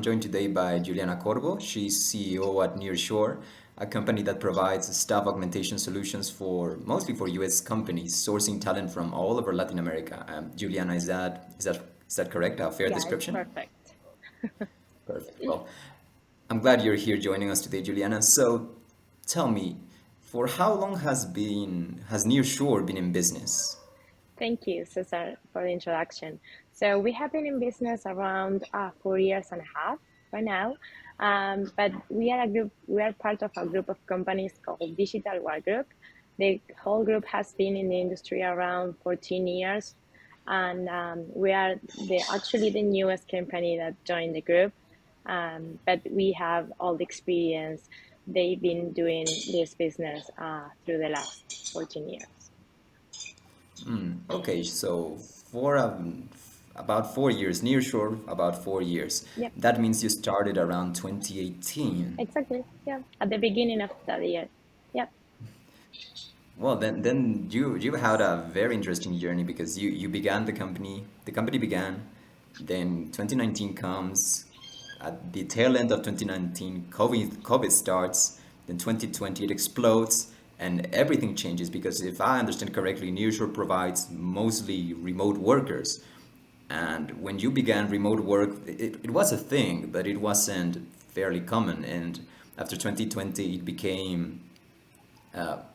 joined today by Giuliana Corbo. She's CEO at Nearshore, a company that provides staff augmentation solutions for mostly for US companies, sourcing talent from all over Latin America. Juliana, is that correct? A fair Yeah, it's description? perfect. Perfect. Well, I'm glad you're here joining us today, Juliana. So, tell me, for how long has Nearshore been in business? Thank you, César, for the introduction. So we have been in business around 4 years and a half by now, but we are a group. We are part of a group of companies called Digital War Group. The whole group has been in the industry around 14 years, and we are actually the newest company that joined the group. But we have all the experience. They've been doing this business through the last 14 years. Okay, so for about 4 years, Nearshore, about 4 years. Yep. That means you started around 2018. Exactly. Yeah. At the beginning of the year. Yeah. Well, then you had a very interesting journey because you began the company began, then 2019 comes, at the tail end of 2019, COVID starts, then 2020 it explodes, and everything changes because if I understand correctly, Nearshore provides mostly remote workers. And when you began remote work, it was a thing, but it wasn't fairly common. And after 2020, it became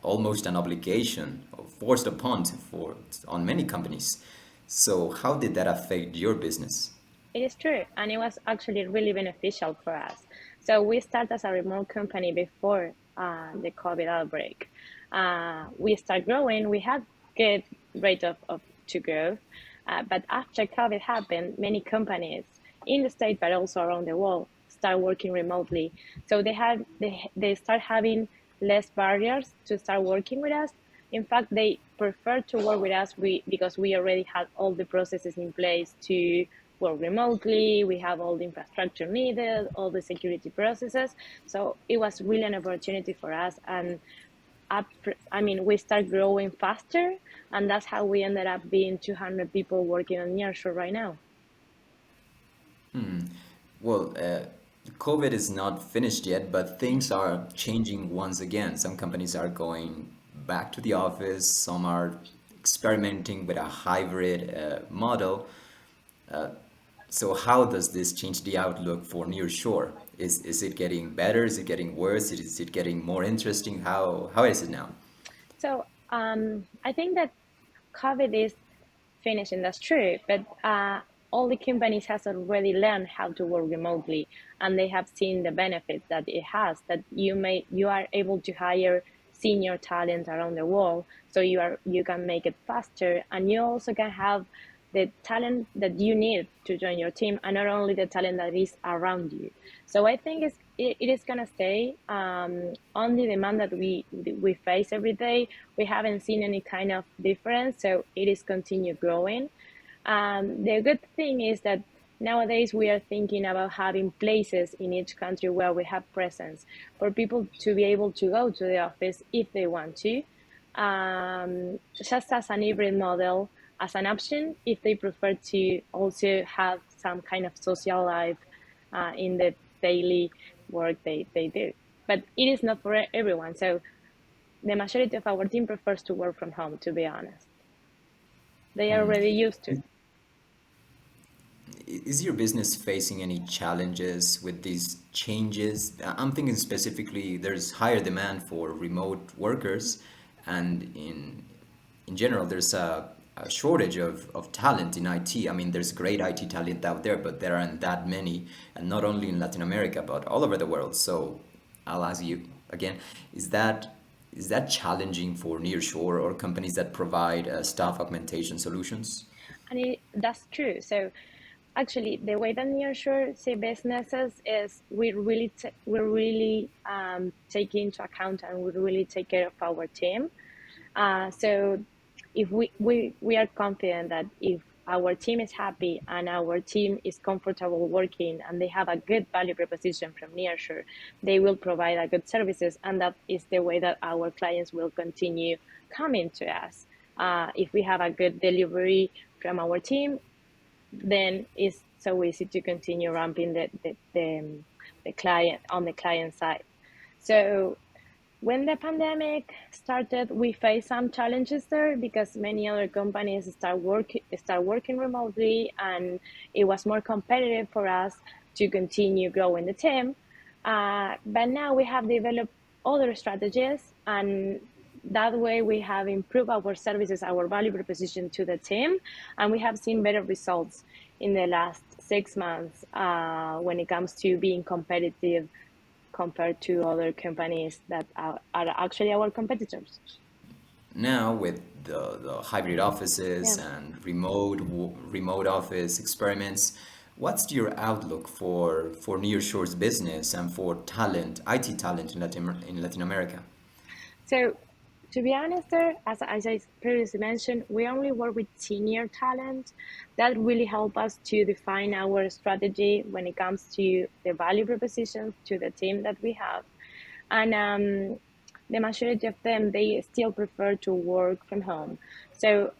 almost an obligation forced upon on many companies. So how did that affect your business? It is true. And it was actually really beneficial for us. So we started as a remote company before the COVID outbreak. We start growing. We had good rate of to growth. But after COVID happened, many companies in the state, but also around the world, start working remotely. So they start having less barriers to start working with us. In fact, they prefer to work with us because we already had all the processes in place to work remotely. We have all the infrastructure needed, all the security processes. So it was really an opportunity for us. And we start growing faster, and that's how we ended up being 200 people working on Nearshore right now. Well, COVID is not finished yet, but things are changing once again. Some companies are going back to the office, some are experimenting with a hybrid model. Uh, so how does this change the outlook for nearshore? Is it getting better? Is it getting worse? Is it getting more interesting? How is it now? So I think that COVID is finishing, that's true, but all the companies has already learned how to work remotely, and they have seen the benefits that it has, that you are able to hire senior talent around the world, so you can make it faster, and you also can have the talent that you need to join your team, and not only the talent that is around you. So I think it is gonna stay on the demand that we face every day. We haven't seen any kind of difference, so it is continue growing. The good thing is that nowadays we are thinking about having places in each country where we have presence for people to be able to go to the office if they want to, just as an hybrid model, as an option if they prefer to also have some kind of social life in the daily work they do. But it is not for everyone. So the majority of our team prefers to work from home, to be honest. They are already used to. Is your business facing any challenges with these changes? I'm thinking specifically there's higher demand for remote workers, and in general there's a shortage of talent in IT. I mean, there's great IT talent out there, but there aren't that many, and not only in Latin America, but all over the world. So I'll ask you again, is that challenging for nearshore or companies that provide staff augmentation solutions? And that's true. So actually, the way that Nearshore see businesses is we really take into account, and we really take care of our team. So if we are confident that if our team is happy and our team is comfortable working and they have a good value proposition from Nearshore, they will provide a good services, and that is the way that our clients will continue coming to us. If we have a good delivery from our team, then it's so easy to continue ramping the client on the client side. So when the pandemic started, we faced some challenges there because many other companies start working remotely, and it was more competitive for us to continue growing the team. But now we have developed other strategies, and that way we have improved our services, our value proposition to the team, and we have seen better results in the last 6 months when it comes to being competitive compared to other companies that are actually our competitors. Now with the hybrid offices Yeah. and remote office experiments, what's your outlook for Nearshore's business and for talent, IT talent in Latin America? So, to be honest, there, as I previously mentioned, we only work with senior talent. That really help us to define our strategy when it comes to the value propositions to the team that we have. And the majority of them, they still prefer to work from home. So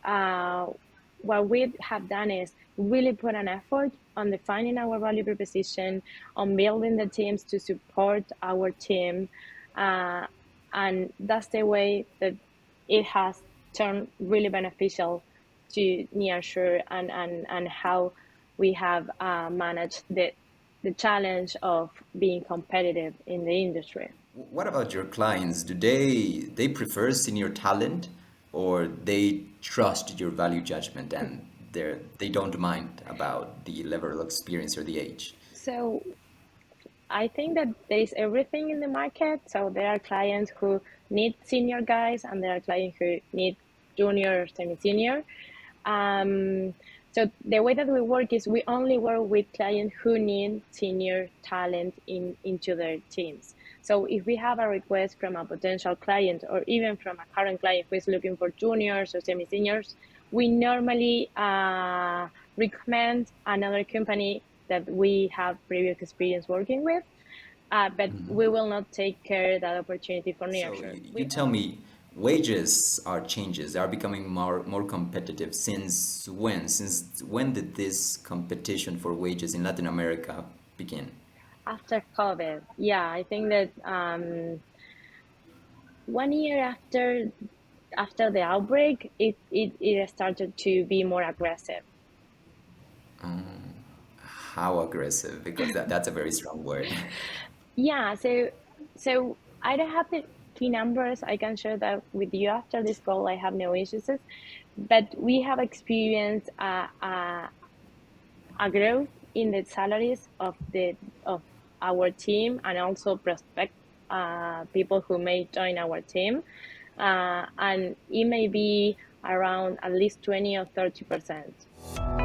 what we have done is really put an effort on defining our value proposition, on building the teams to support our team, uh, and that's the way that it has turned really beneficial to Nearshore, and how we have managed the challenge of being competitive in the industry. What about your clients? Do they prefer senior talent or they trust your value judgment and they don't mind about the level of experience or the age? So I think that there is everything in the market. So there are clients who need senior guys, and there are clients who need junior or semi-senior. Um, so the way that we work is we only work with clients who need senior talent into their teams. So if we have a request from a potential client or even from a current client who is looking for juniors or semi-seniors, we normally recommend another company that we have previous experience working with, but we will not take care that opportunity for So Nearshore. you We tell only me wages are changes, they are becoming more competitive since when? Since when did this competition for wages in Latin America begin? after COVID. Yeah, I think that 1 year after the outbreak, it started to be more aggressive. How aggressive? Because that's a very strong word. Yeah, so I don't have the key numbers. I can share that with you after this call. I have no issues, but we have experienced a growth in the salaries of our team, and also prospect people who may join our team, and it may be around at least 20 or 30%.